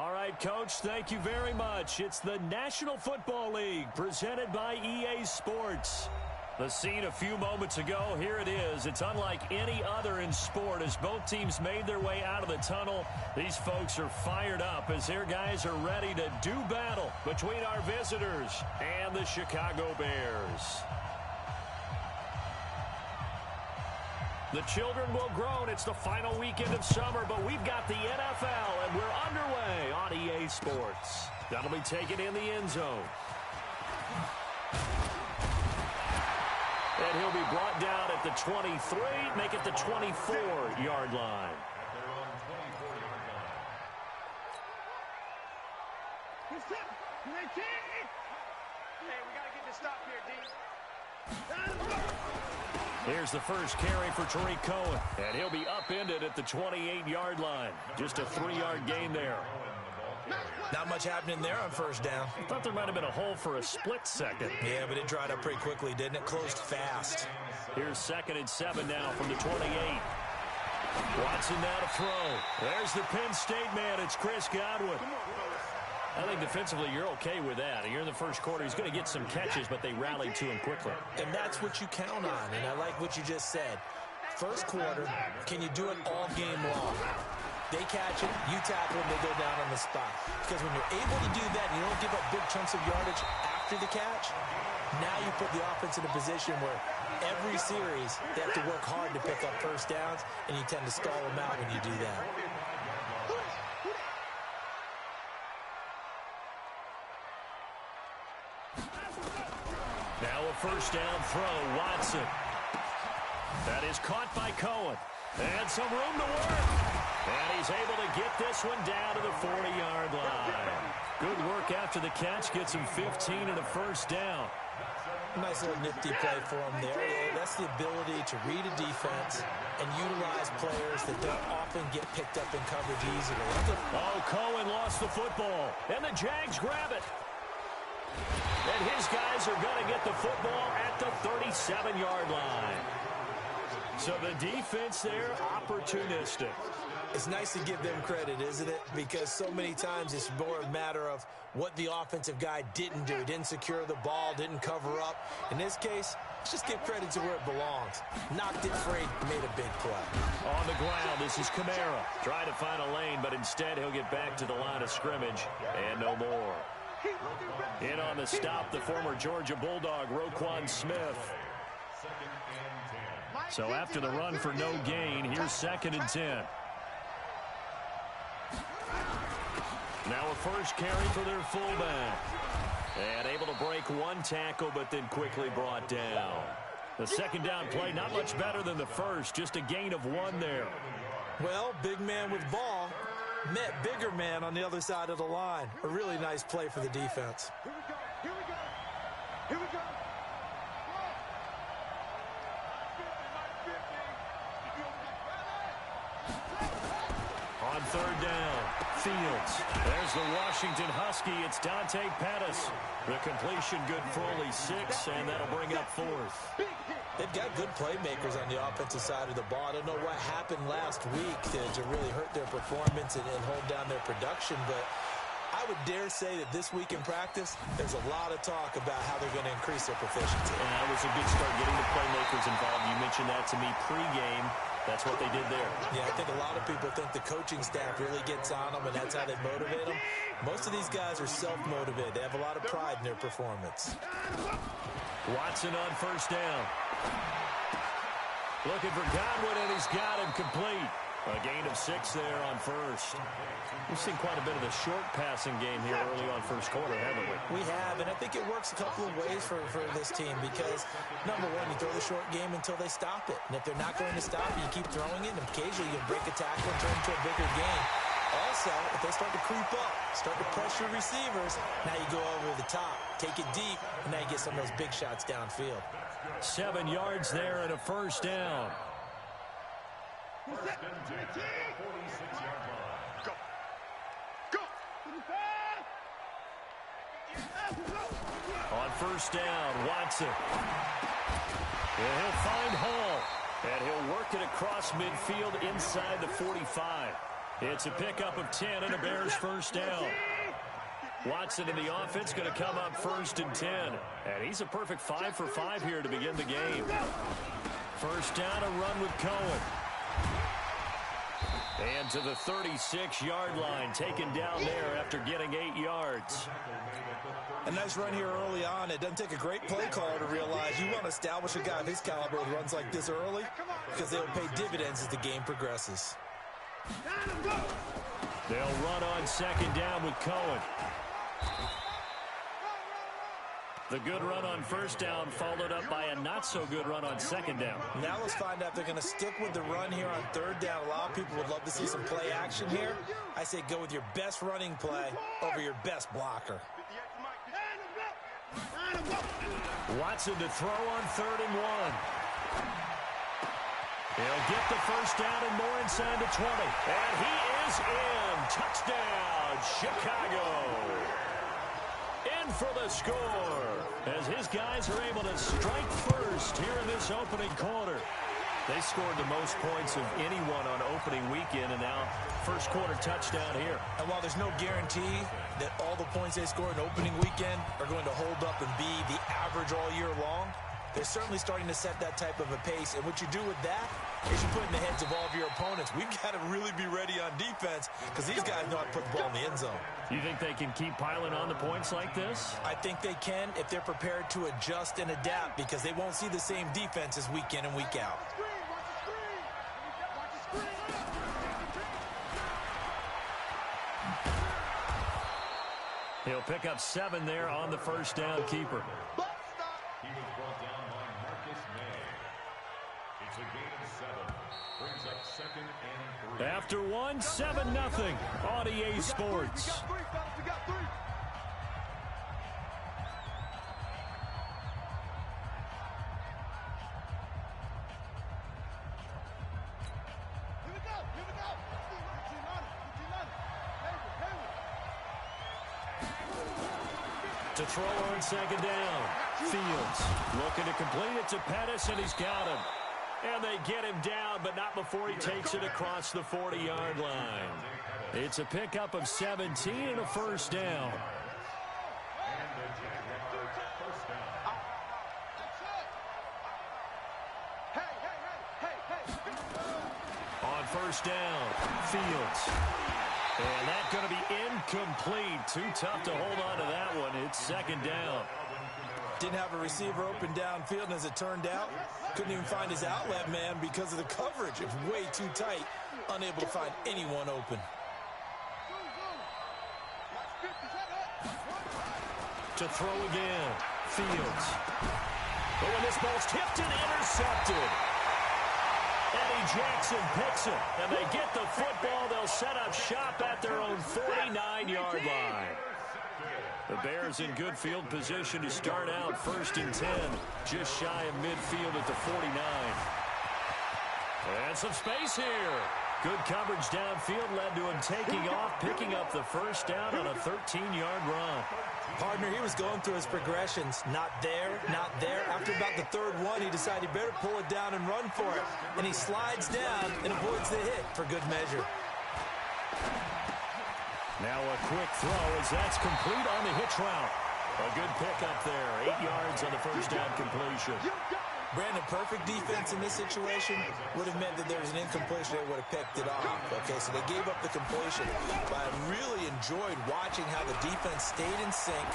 All right, Coach, thank you very much. It's the National Football League presented by EA Sports. The scene a few moments ago, here it is. It's unlike any other in sport as both teams made their way out of the tunnel. These folks are fired up as their guys are ready to do battle between our visitors and the Chicago Bears. The children will groan. It's the final weekend of summer, but we've got the NFL, and we're underway on EA Sports. That'll be taken in the end zone. And he'll be brought down at the 23, make it the 24-yard line. Hey, we got to get this stop here, D. Here's the first carry for Tariq Cohen, and he'll be upended at the 28-yard line. Just a 3-yard gain there. Not much happening there on first down. I thought there might have been a hole for a split second. Yeah, but it dried up pretty quickly, didn't it? Closed fast. Here's 2nd and 7 now from the 28. Watson now to throw. There's the Penn State man. It's Chris Godwin. I think defensively you're okay with that. You're in the first quarter. He's going to get some catches, but they rallied to him quickly. And that's what you count on, and I like what you just said. First quarter, can you do it all game long? They catch it, you tackle them, they go down on the spot. Because when you're able to do that and you don't give up big chunks of yardage after the catch, now you put the offense in a position where every series they have to work hard to pick up first downs, and you tend to stall them out when you do that. Now a first down throw, Watson. That is caught by Cohen. And some room to work. And he's able to get this one down to the 40-yard line. Good work after the catch. Gets him 15 and a first down. Nice little nifty play for him there. That's the ability to read a defense and utilize players that don't often get picked up in coverage easily. Oh, Cohen lost the football. And the Jags grab it. And his guys are going to get the football at the 37-yard line. So the defense there, opportunistic. It's nice to give them credit, isn't it? Because so many times it's more a matter of what the offensive guy didn't do. Didn't secure the ball, didn't cover up. In this case, let's just give credit to where it belongs. Knocked it free, made a big play. On the ground, this is Kamara. Trying to find a lane, but instead he'll get back to the line of scrimmage. And no more. In on the stop, the former Georgia Bulldog, Roquan Smith. So after the run for no gain, here's 2nd and 10. Now a first carry for their fullback. And able to break one tackle, but then quickly brought down. The second down play, not much better than the first, just a gain of 1 there. Well, big man with ball met bigger man on the other side of the line. A really nice play for the defense. Here we go. Here we go. Here we go. On third down, Fields. There's the Washington Husky. It's Dante Pettis. The completion good for only 6, and that'll bring up 4th. They've got good playmakers on the offensive side of the ball. I don't know what happened last week to really hurt their performance and hold down their production, but I would dare say that this week in practice, there's a lot of talk about how they're going to increase their proficiency. And that was a good start getting the playmakers involved. You mentioned that to me pregame. That's what they did there. Yeah, I think a lot of people think the coaching staff really gets on them, and that's how they motivate them. Most of these guys are self-motivated. They have a lot of pride in their performance. Watson on first down. Looking for Godwin, and he's got him complete. A gain of 6 there on first. We've seen quite a bit of the short passing game here early on first quarter, haven't we? We have, and I think it works a couple of ways for this team because, number one, you throw the short game until they stop it. And if they're not going to stop it, you keep throwing it, and occasionally you'll break a tackle and turn it into a bigger game. Also, if they start to creep up, start to pressure receivers, now you go over the top, take it deep, and now you get some of those big shots downfield. 7 yards there and a first down. Go. Go. On first down, Watson. And he'll find Hall. And he'll work it across midfield inside the 45. It's a pickup of 10 and a Bears first down. Watson in the offense going to come up 1st and 10. And he's a perfect 5 for 5 here to begin the game. First down, a run with Cohen. And to the 36-yard line, taken down there after getting 8 yards. A nice run here early on. It doesn't take a great play caller to realize you want to establish a guy of his caliber with runs like this early because they'll pay dividends as the game progresses. They'll run on 2nd down with Cohen. The good run on 1st down followed up by a not-so-good run on 2nd down. Now let's find out if they're going to stick with the run here on 3rd down. A lot of people would love to see some play action here. I say go with your best running play over your best blocker. Watson to throw on 3rd and 1. He'll get the first down and more inside the 20. And he is in. Touchdown, Chicago. In for the score as his guys are able to strike first here in this opening quarter. They scored the most points of anyone on opening weekend, and now first quarter touchdown here. And while there's no guarantee that all the points they score in opening weekend are going to hold up and be the average all year long, they're certainly starting to set that type of a pace. And what you do with that is you put in the heads of all of your opponents, we've got to really be ready on defense because these guys know how to put the ball in the end zone. You think they can keep piling on the points like this? I think they can if they're prepared to adjust and adapt because they won't see the same defenses week in and week out. He'll pick up 7 there on the first down keeper. He was brought down by Marcus May. It's a gain of 7. Brings up 2nd and 3. After 1, 7-0 on EA Sports. We got 3. To throw on 2nd down. Fields looking to complete it to Pettis, and he's got him. And they get him down, but not before he takes it across the 40-yard line. It's a pickup of 17 and a first down. On first down, Fields. And that's going to be incomplete. Too tough to hold on to that one. It's 2nd down. Didn't have a receiver open downfield, and as it turned out, couldn't even find his outlet man because of the coverage. It was way too tight, unable to find anyone open. To throw again, Fields. But when this ball's tipped and intercepted, Eddie Jackson picks it, and they get the football. They'll set up shop at their own 49-yard line. The Bears in good field position to start out 1st and 10, just shy of midfield at the 49. And some space here. Good coverage downfield led to him taking off, picking up the first down on a 13-yard run. Partner, he was going through his progressions. Not there, not there. After about the 3rd one, he decided he better pull it down and run for it. And he slides down and avoids the hit for good measure. Now a quick throw as that's complete on the hitch route. A good pickup there. 8 yards on the first down completion. Brandon, perfect defense in this situation would have meant that there was an incompletion. They would have picked it off. Okay, so they gave up the completion. But I really enjoyed watching how the defense stayed in sync,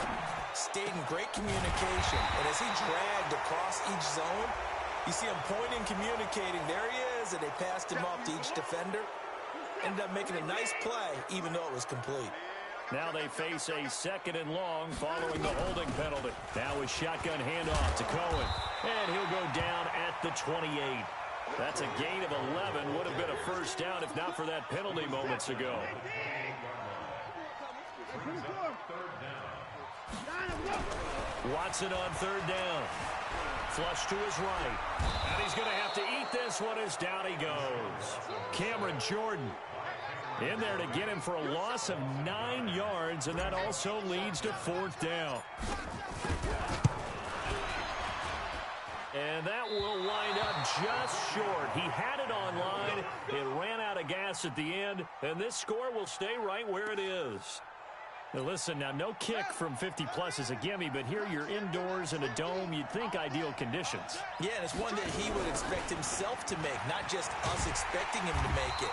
stayed in great communication. And as he dragged across each zone, you see him pointing, communicating. There he is, and they passed him off to each defender. Ended up making a nice play, even though it was complete. Now they face a 2nd and long following the holding penalty. Now a shotgun handoff to Cohen. And he'll go down at the 28. That's a gain of 11. Would have been a first down if not for that penalty moments ago. Watson on 3rd down. Flush to his right. And he's going to have to eat this one as down he goes. Cameron Jordan in there to get him for a loss of 9 yards, and that also leads to 4th down. And that will wind up just short. He had it on line. It ran out of gas at the end, and this score will stay right where it is. Now listen, now no kick from 50-plus is a gimme, but here you're indoors in a dome. You'd think ideal conditions. Yeah, and it's one that he would expect himself to make, not just us expecting him to make it.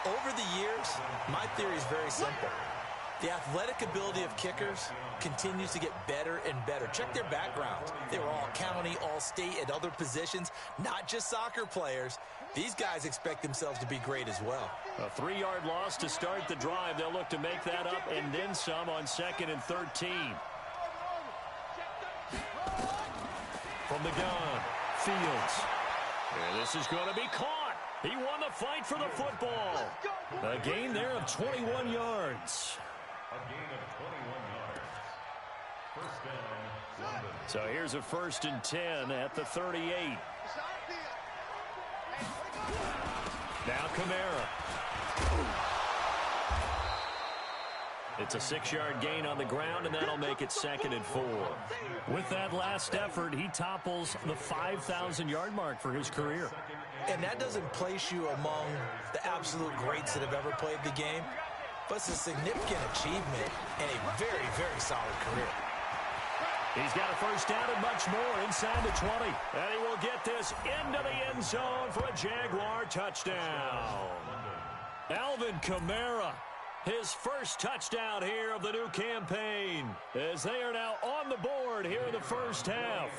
Over the years, my theory is very simple. The athletic ability of kickers continues to get better and better. Check their backgrounds. They were all county, all state, at other positions, not just soccer players. These guys expect themselves to be great as well. A 3-yard loss to start the drive. They'll look to make that up and then some on 2nd and 13. From the gun, Fields. And this is going to be caught. He won the fight for the football. A gain there of 21 yards. A gain of 21 yards. First down, London. So here's a 1st and 10 at the 38. Now Kamara. It's a 6-yard gain on the ground, and that'll make it 2nd and 4. With that last effort, he topples the 5,000-yard mark for his career. And that doesn't place you among the absolute greats that have ever played the game, but it's a significant achievement and a very, very solid career. He's got a 1st down and much more inside the 20. And he will get this into the end zone for a Jaguar touchdown. Alvin Kamara, his 1st touchdown here of the new campaign, as they are now on the board here in the 1st half.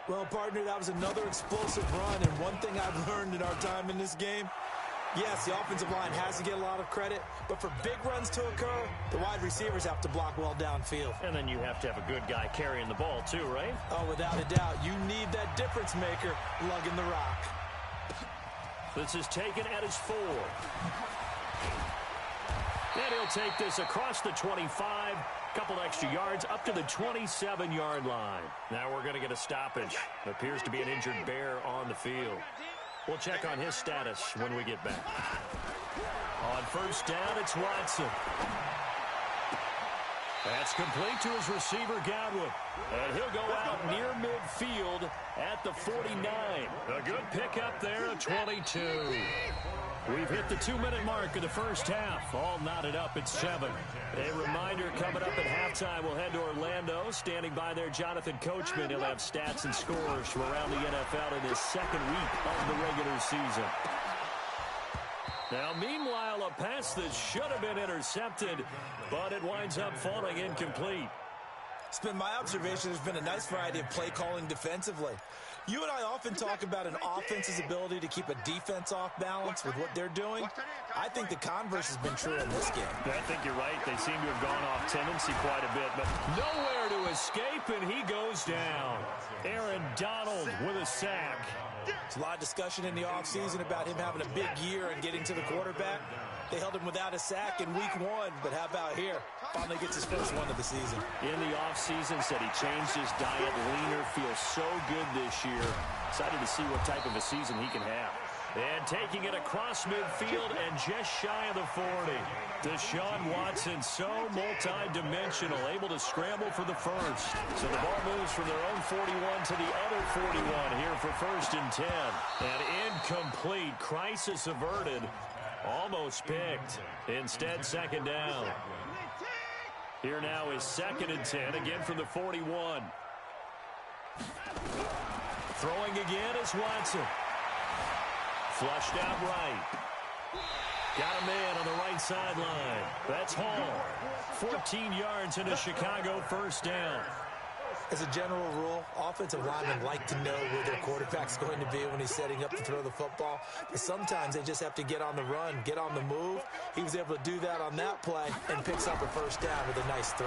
Well, partner, that was another explosive run, and one thing I've learned in our time in this game, yes, the offensive line has to get a lot of credit, but for big runs to occur, the wide receivers have to block well downfield. And then you have to have a good guy carrying the ball too, right? Oh, without a doubt. You need that difference maker lugging the rock. This is taken at his 4. And he'll take this across the 25. Couple extra yards up to the 27-yard line. Now we're going to get a stoppage. Appears to be an injured Bear on the field. We'll check on his status when we get back. On 1st down, it's Watson. That's complete to his receiver, Godwin. And he'll go out near midfield at the 49. A good pickup there at 22. We've hit the 2-minute mark of the 1st half. All knotted up at 7. A reminder, coming up at halftime, we'll head to Orlando. Standing by there, Jonathan Coachman. He'll have stats and scores from around the NFL in his 2nd week of the regular season. Now, meanwhile, a pass that should have been intercepted, but it winds up falling incomplete. It's been my observation there's been a nice variety of play calling defensively. You and I often talk about an offense's ability to keep a defense off balance with what they're doing. I think the converse has been true in this game. I think you're right. They seem to have gone off tendency quite a bit, but nowhere to escape, and he goes down. Aaron Donald with a sack. There's a lot of discussion in the offseason about him having a big year and getting to the quarterback. They held him without a sack in week 1, but how about here? Finally gets his first one of the season. In the offseason, said he changed his diet, leaner, feels so good this year. Excited to see what type of a season he can have. And taking it across midfield and just shy of the 40. Deshaun Watson, so multi-dimensional, able to scramble for the 1st. So the ball moves from their own 41 to the other 41 here for 1st and 10. And incomplete. Crisis averted. Almost picked. Instead, 2nd down. Here now is 2nd and 10, again from the 41. Throwing again is Watson. Flushed out right. Got a man on the right sideline. That's Hall. 14 yards into Chicago, 1st down. As a general rule, offensive linemen like to know where their quarterback's going to be when he's setting up to throw the football. But sometimes they just have to get on the run, get on the move. He was able to do that on that play and picks up a 1st down with a nice throw.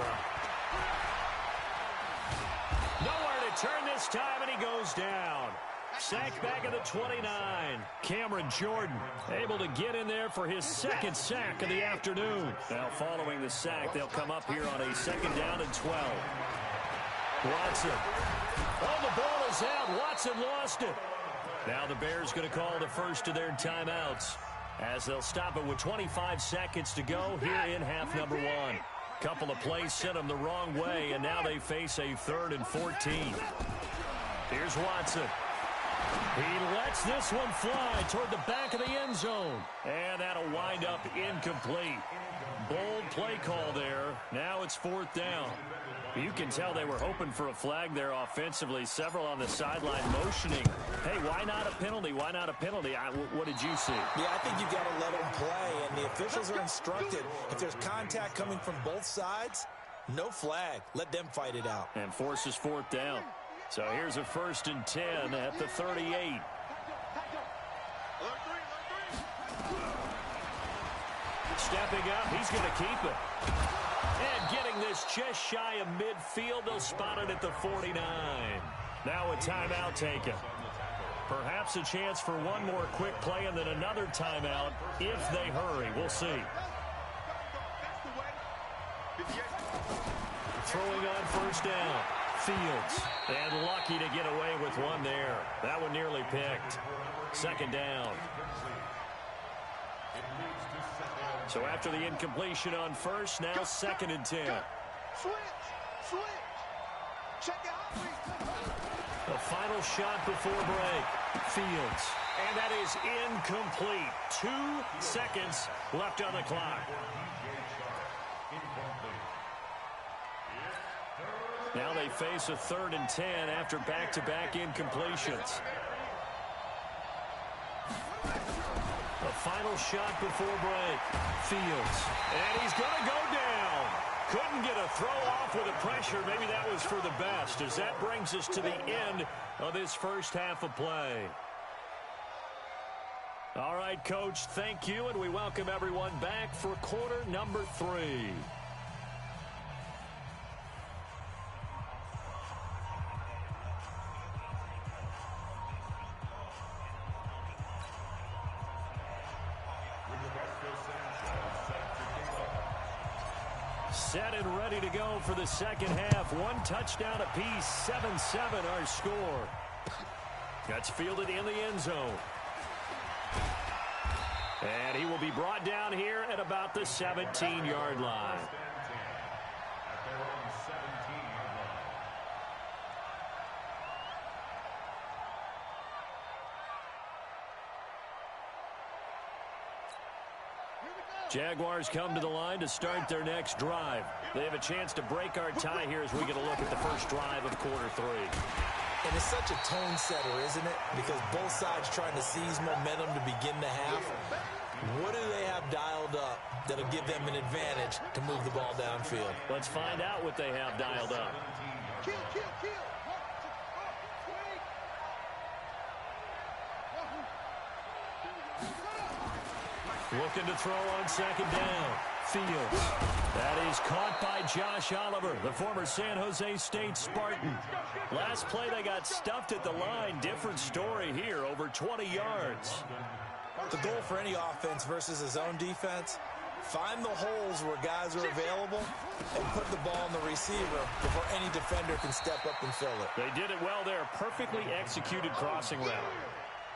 Nowhere to turn this time, and he goes down. Sack back at the 29. Cameron Jordan able to get in there for his 2nd sack of the afternoon. Now following the sack, they'll come up here on a 2nd down and 12. Watson. Oh, the ball is out. Watson lost it. Now the Bears going to call the first of their timeouts as they'll stop it with 25 seconds to go here in half number 1. Couple of plays sent them the wrong way, and now they face a 3rd and 14. Here's Watson. He lets this one fly toward the back of the end zone. And that'll wind up incomplete. Bold play call there. Now it's 4th down. You can tell they were hoping for a flag there offensively. Several on the sideline motioning. Hey, why not a penalty? Why not a penalty? What did you see? Yeah, I think you've got to let them play, and the officials are instructed. If there's contact coming from both sides, no flag. Let them fight it out. And forces 4th down. So here's a 1st and 10 at the 38. Stepping up, he's going to keep it. And getting this just shy of midfield, they'll spot it at the 49. Now a timeout taken. Perhaps a chance for one more quick play and then another timeout if they hurry. We'll see. Throwing on 1st down. Fields. And lucky to get away with one there. That one nearly picked. 2nd down. So after the incompletion on 1st, now 2nd and 10. Switch. Check out. The final shot before break. Fields. And that is incomplete. 2 seconds left on the clock. Now they face a 3rd and 10 after back-to-back incompletions. The final shot before break. Fields. And he's going to go down. Couldn't get a throw off with the pressure. Maybe that was for the best, as that brings us to the end of this first half of play. All right, Coach, thank you, and we welcome everyone back for quarter number 3. Set and ready to go for the second half. 1 touchdown apiece, 7-7 our score. That's fielded in the end zone. And he will be brought down here at about the 17-yard line. Jaguars come to the line to start their next drive. They have a chance to break our tie here as we get a look at the first drive of quarter 3. And it's such a tone setter, isn't it? Because both sides trying to seize momentum to begin the half. What do they have dialed up that'll give them an advantage to move the ball downfield? Let's find out what they have dialed up. Kill. Looking to throw on 2nd down. Fields. That is caught by Josh Oliver, the former San Jose State Spartan. Last play, they got stuffed at the line. Different story here, over 20 yards. The goal for any offense versus a zone defense, find the holes where guys are available and put the ball on the receiver before any defender can step up and fill it. They did it well there. Perfectly executed crossing route.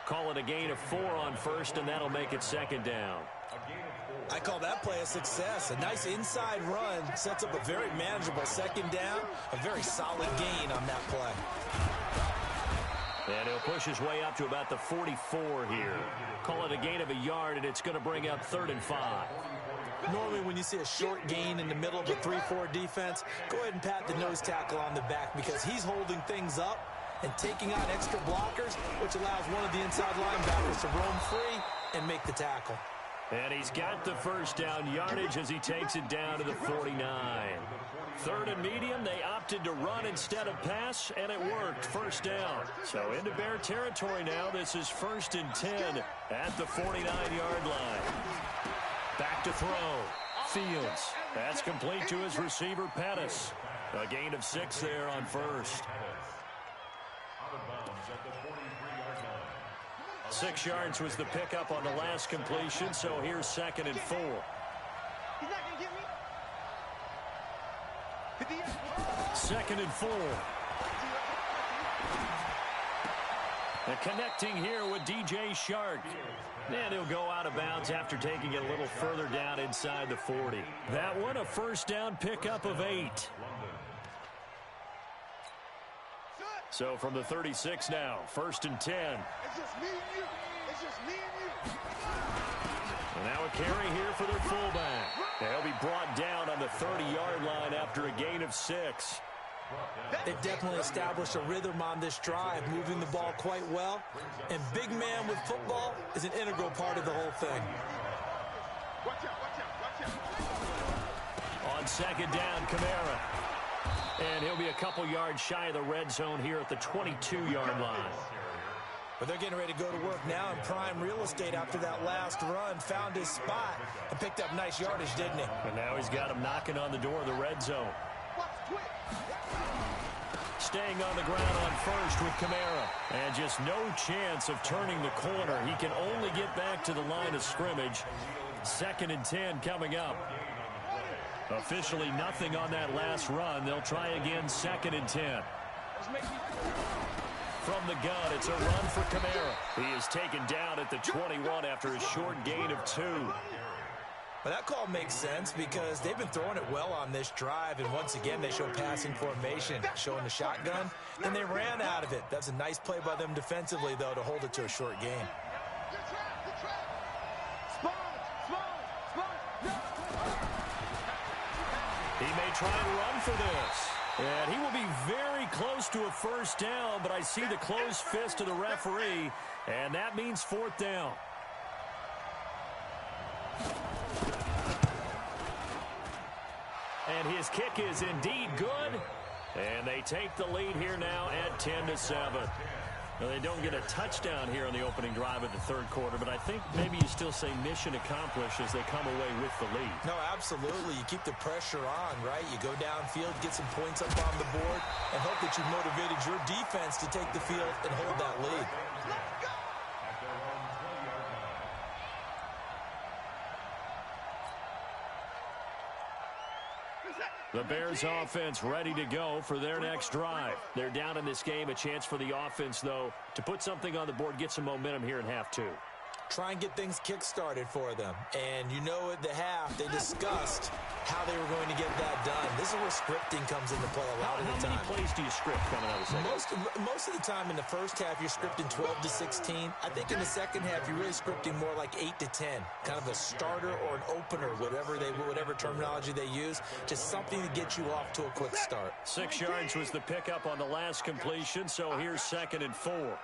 Call it a gain of 4 on 1st, and that'll make it 2nd down. I call that play a success. A nice inside run sets up a very manageable 2nd down. A very solid gain on that play. And he'll push his way up to about the 44 here. Call it a gain of a yard, and it's going to bring up 3rd and 5. Normally when you see a short gain in the middle of a 3-4 defense, go ahead and pat the nose tackle on the back because he's holding things up and taking on extra blockers, which allows one of the inside linebackers to roam free and make the tackle. And he's got the first down yardage as he takes it down to the 49. 3rd and medium, they opted to run instead of pass, and it worked. First down. So into Bear territory now. This is 1st and 10 at the 49-yard line. Back to throw. Fields. That's complete to his receiver, Pettis. A gain of 6 there on 1st. 6 yards was the pickup on the last completion, so here's 2nd and 4. He's not going to get me. 2nd and 4. And connecting here with DJ Shark. And he'll go out of bounds after taking it a little further down inside the 40. That one, a first down pickup of 8. So from the 36 now, 1st and 10. It's just me and you. It's just me and you. And now a carry here for their fullback. They'll be brought down on the 30-yard line after a gain of 6. They've definitely established a rhythm on this drive, moving the ball quite well. And big man with football is an integral part of the whole thing. Watch out, watch out, watch out. On 2nd down, Kamara. And he'll be a couple yards shy of the red zone here at the 22-yard line. But they're getting ready to go to work now in prime real estate after that last run. Found his spot and picked up nice yardage, didn't he? And now he's got him knocking on the door of the red zone. Staying on the ground on 1st with Kamara. And just no chance of turning the corner. He can only get back to the line of scrimmage. 2nd and 10 coming up. Officially nothing on that last run. They'll try again 2nd and 10. From the gun, it's a run for Kamara. He is taken down at the 21 after a short gain of 2. Well, that call makes sense because they've been throwing it well on this drive, and once again they show passing formation, showing the shotgun, and they ran out of it. That's a nice play by them defensively, though, to hold it to a short gain. He may try and run for this. And he will be very close to a 1st down, but I see the closed fist of the referee, and that means 4th down. And his kick is indeed good. And they take the lead here now at 10-7. Now, they don't get a touchdown here on the opening drive of the 3rd quarter, but I think maybe you still say mission accomplished as they come away with the lead. No, absolutely. You keep the pressure on, right? You go downfield, get some points up on the board, and hope that you've motivated your defense to take the field and hold that lead. The Bears offense ready to go for their next drive. They're down in this game. A chance for the offense, though, to put something on the board, get some momentum here in half 2. Try and get things kick-started for them. And you know at the half, they discussed how they were going to get that done. This is where scripting comes into play a lot of the time. How many plays do you script coming out of the second? Most of the time in the first half, you're scripting 12 to 16. I think in the second half, you're really scripting more like 8 to 10. Kind of a starter or an opener, whatever terminology they use. Just something to get you off to a quick start. 6 yards was the pickup on the last completion, so here's 2nd and 4.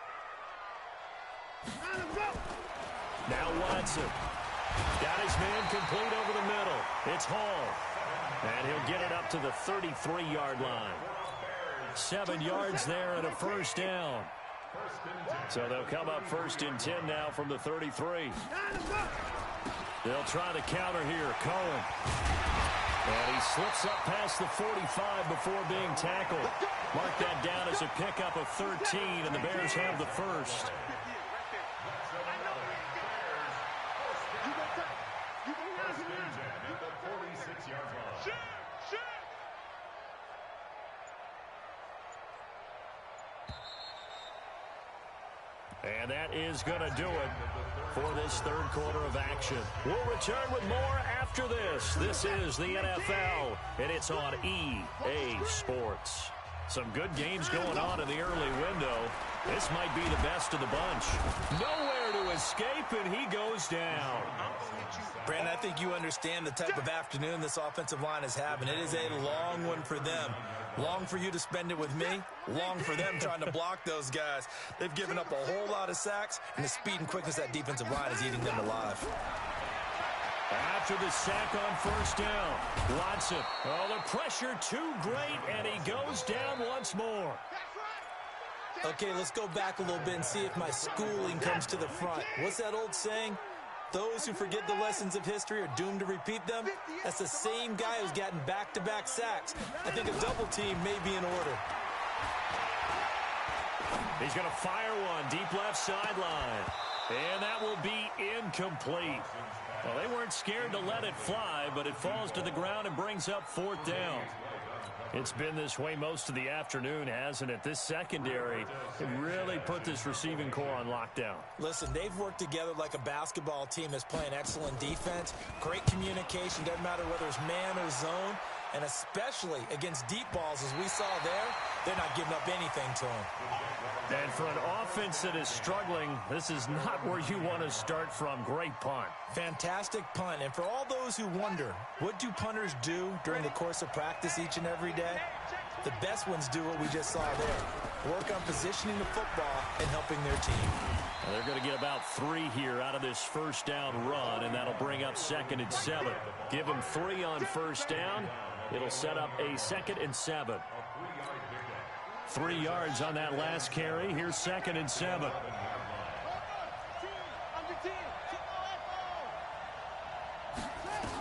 Now Watson. Got his man complete over the middle. It's Hall. And he'll get it up to the 33-yard line. 7 yards there and a 1st down. So they'll come up 1st and 10 now from the 33. They'll try to counter here. Cohen. And he slips up past the 45 before being tackled. Mark that down as a pickup of 13, and the Bears have the 1st. And that is going to do it for this 3rd quarter of action. We'll return with more after this. This is the NFL, and it's on EA Sports. Some good games going on in the early window. This might be the best of the bunch. Nowhere to escape, and he goes down. Brandon, I think you understand the type of afternoon this offensive line is having. It is a long one for them. Long for you to spend it with me. Long for them trying to block those guys. They've given up a whole lot of sacks, and the speed and quickness of that defensive line is eating them alive. After the sack on 1st down, Watson. Oh, the pressure too great, and he goes down once more. Okay, let's go back a little bit and see if my schooling comes to the front. What's that old saying? Those who forget the lessons of history are doomed to repeat them. That's the same guy who's gotten back-to-back sacks. I think a double team may be in order. He's going to fire one deep left sideline. And that will be incomplete. Well, they weren't scared to let it fly, but it falls to the ground and brings up 4th down. It's been this way most of the afternoon, hasn't it? This secondary really put this receiving core on lockdown. Listen, they've worked together like a basketball team that's playing excellent defense. Great communication, doesn't matter whether it's man or zone. And especially against deep balls, as we saw there, they're not giving up anything to him. And for an offense that is struggling, this is not where you want to start from. Great punt. Fantastic punt. And for all those who wonder, what do punters do during the course of practice each and every day? The best ones do what we just saw there. Work on positioning the football and helping their team. Well, they're going to get about 3 here out of this first down run, and that'll bring up 2nd and 7. Give them 3 on first down. It'll set up a 2nd and 7. 3 yards on that last carry. Here's 2nd and 7.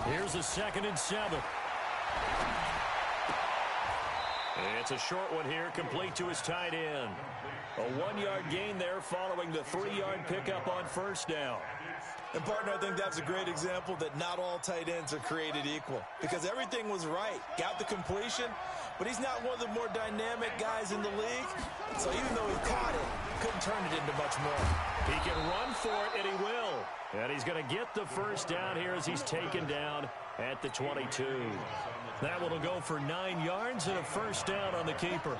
Here's a 2nd and 7. It's a short one here, complete to his tight end. A 1-yard gain there following the 3-yard pickup on first down. And, partner, I think that's a great example that not all tight ends are created equal, because everything was right. Got the completion, but he's not one of the more dynamic guys in the league. So even though he caught it, couldn't turn it into much more. He can run for it, and he will. And he's going to get the first down here as he's taken down at the 22. That one will go for 9 yards and a first down on the keeper.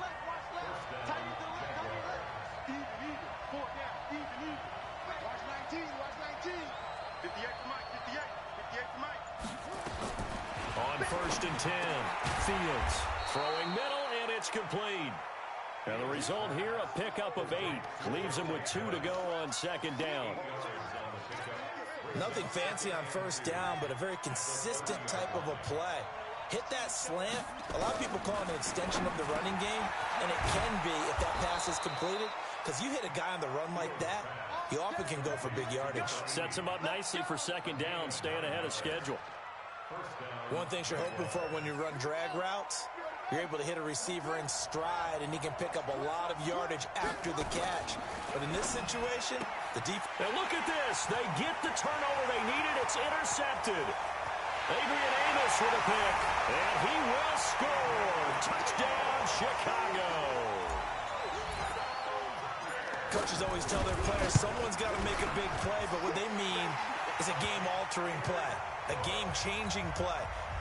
On 1st and 10, Fields throwing middle, and it's complete. And the result here, a pickup of 8. Leaves him with 2 to go on 2nd down. Nothing fancy on first down, but a very consistent type of a play. Hit that slant. A lot of people call it an extension of the running game, and it can be if that pass is completed, because you hit a guy on the run like that, you often can go for big yardage. Sets him up nicely for 2nd down, staying ahead of schedule. One thing you're hoping for when you run drag routes, you're able to hit a receiver in stride, and he can pick up a lot of yardage after the catch. But in this situation, the defense... And look at this. They get the turnover they needed. It's intercepted. Adrian Amos with a pick, and he will score. Touchdown, Chicago. Coaches always tell their players someone's got to make a big play, but what they mean is a game-altering play, a game-changing play,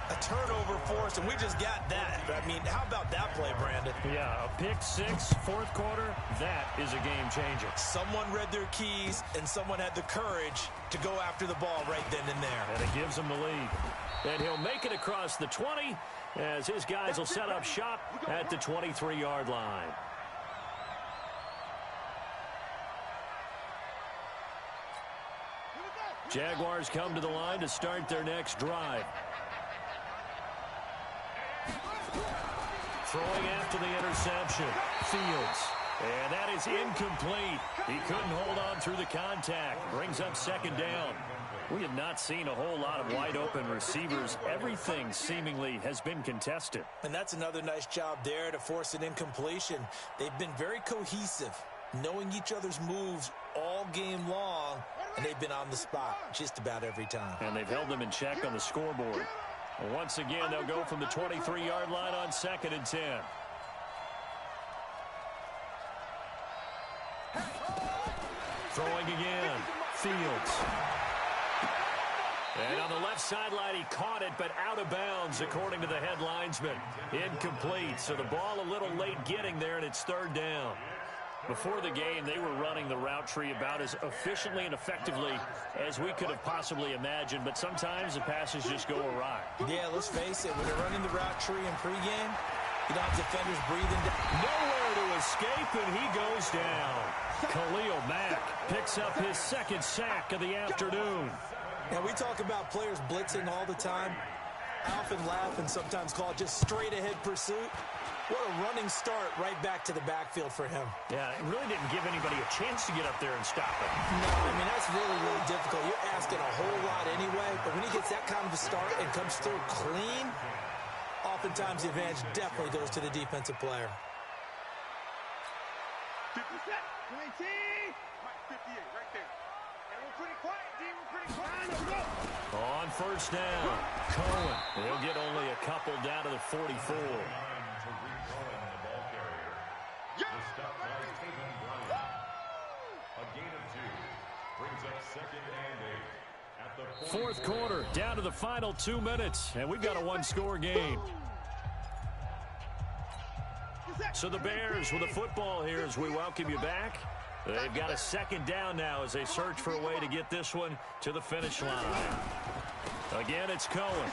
a turnover force, and we just got that. I mean, how about that play, Brandon? Yeah, a pick 6, 4th quarter, that is a game changer. Someone read their keys, and someone had the courage to go after the ball right then and there. And it gives him the lead. And he'll make it across the 20 as his guys will set up shop at the 23-yard line. Jaguars come to the line to start their next drive. Throwing after the interception, Fields. And that is incomplete. He couldn't hold on through the contact. Brings up 2nd down. We have not seen a whole lot of wide-open receivers. Everything seemingly has been contested. And that's another nice job there to force an incompletion. They've been very cohesive, knowing each other's moves all game long, and they've been on the spot just about every time. And they've held them in check on the scoreboard. And once again, they'll go from the 23-yard line on 2nd and 10. Throwing again, Fields. And on the left sideline, he caught it, but out of bounds, according to the head linesman. Incomplete, so the ball a little late getting there, and it's 3rd down. Before the game, they were running the route tree about as efficiently and effectively as we could have possibly imagined, but sometimes the passes just go awry. Yeah, let's face it, when they're running the route tree in pregame, you don't have defenders breathing down. Nowhere to escape, and he goes down. Khalil Mack picks up his 2nd sack of the afternoon. Now, we talk about players blitzing all the time. I often laugh and sometimes call it just straight-ahead pursuit. What a running start right back to the backfield for him. Yeah, it really didn't give anybody a chance to get up there and stop it. No, I mean, that's really, really difficult. You're asking a whole lot anyway, but when he gets that kind of a start and comes through clean, oftentimes the advantage definitely goes to the defensive player. 50 set, 20, Mike 58 right there. And we're pretty quiet, D. We're pretty quiet. On first down, Cohen. He'll get only a couple down to the 44. Fourth quarter, down to the final 2 minutes, and we've got a 1-score game. So the Bears with the football here as we welcome you back. They've got a second down now as they search for a way to get this one to the finish line. Again, it's Cohen.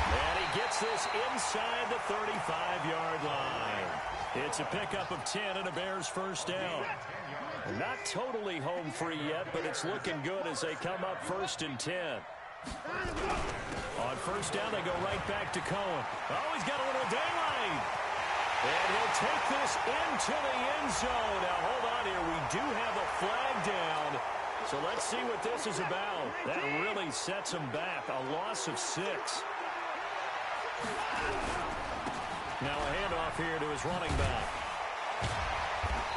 And he gets this inside the 35-yard line. It's a pickup of 10 and a Bears first down. Not totally home free yet, but it's looking good as they come up 1st and 10. On first down, they go right back to Cohen. Oh, he's got a little daylight. And he'll take this into the end zone. Now, hold on here. We do have a flag down. So let's see what this is about. That really sets him back. A loss of 6. Now a handoff here to his running back.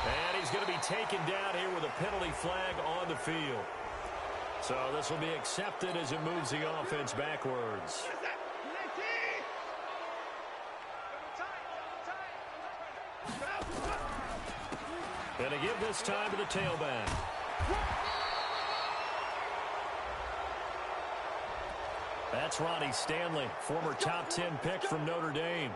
And he's going to be taken down here with a penalty flag on the field. So this will be accepted as it moves the offense backwards. Going to give this time to the tailback. That's Ronnie Stanley, former top 10 pick from Notre Dame.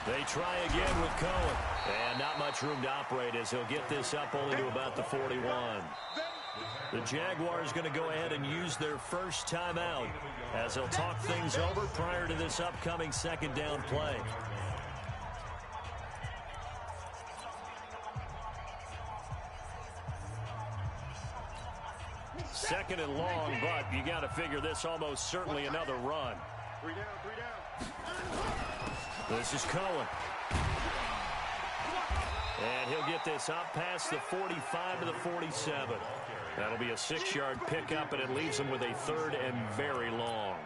They try again with Cohen. And not much room to operate as he'll get this up only to about the 41. The Jaguars going to go ahead and use their first timeout as they'll talk things over prior to this upcoming second down play. Second and long, but you got to figure this almost certainly another run. 3 down, 3 down. This is Cohen. And he'll get this up past the 45 to the 47. That'll be a 6-yard pickup, and it leaves him with a 3rd and very long.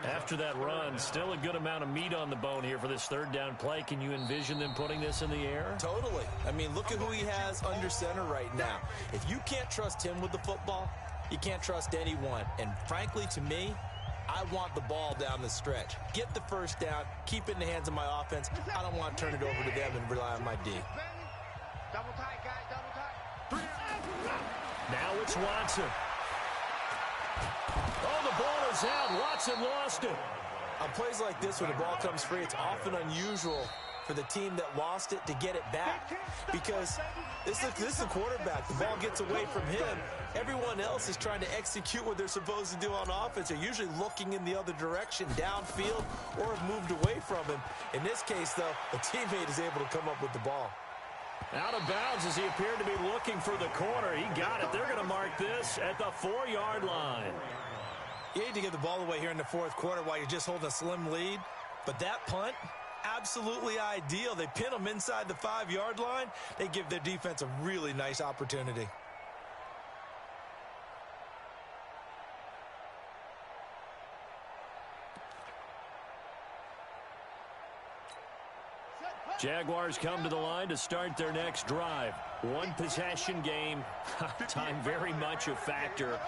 After that run, still a good amount of meat on the bone here for this 3rd down play. Can you envision them putting this in the air? Totally. I mean, look at who he has under center right now. If you can't trust him with the football, you can't trust anyone. And frankly, to me, I want the ball down the stretch. Get the first down, keep it in the hands of my offense. I don't want to turn it over to them and rely on my D. Double tight, guys, double tight. Now it's Watson. Oh, the ball is out. Watson lost it. On plays like this, when the ball comes free, it's often unusual for the team that lost it to get it back. Because this is the quarterback. The ball gets away from him. Everyone else is trying to execute what they're supposed to do on offense. They're usually looking in the other direction, downfield, or have moved away from him. In this case, though, a teammate is able to come up with the ball. Out of bounds as he appeared to be looking for the corner. He got it. They're going to mark this at the 4-yard line. You hate to give the ball away here in the 4th quarter while you're just holding a slim lead. But that punt, absolutely ideal. They pin them inside the 5-yard line. They give their defense a really nice opportunity. Jaguars come to the line to start their next drive. 1-possession game. Time very much a factor.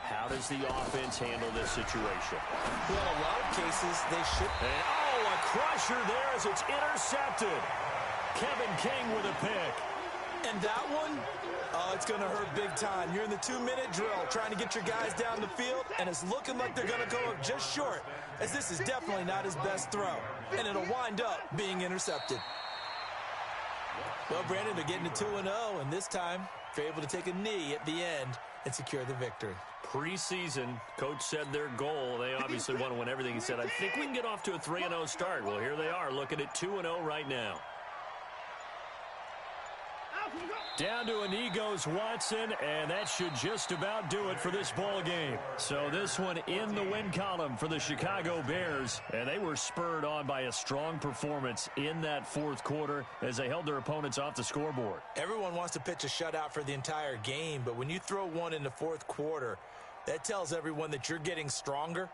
How does the offense handle this situation? Well, in a lot of cases, they should. And, oh, a crusher there as it's intercepted. Kevin King with a pick. And that one, it's going to hurt big time. You're in the 2-minute drill trying to get your guys down the field, and it's looking like they're going to go up just short, as this is definitely not his best throw. And it'll wind up being intercepted. Well, Brandon, they're getting to 2-0, and this time they're able to take a knee at the end and secure the victory. Preseason, coach said their goal, they obviously want to win everything. He said, I think we can get off to a 3-0 start. Well, here they are looking at 2-0 right now. Down to a knee goes Watson, and that should just about do it for this ball game. So this one in the win column for the Chicago Bears, and they were spurred on by a strong performance in that 4th quarter as they held their opponents off the scoreboard. Everyone wants to pitch a shutout for the entire game, but when you throw one in the 4th quarter, that tells everyone that you're getting stronger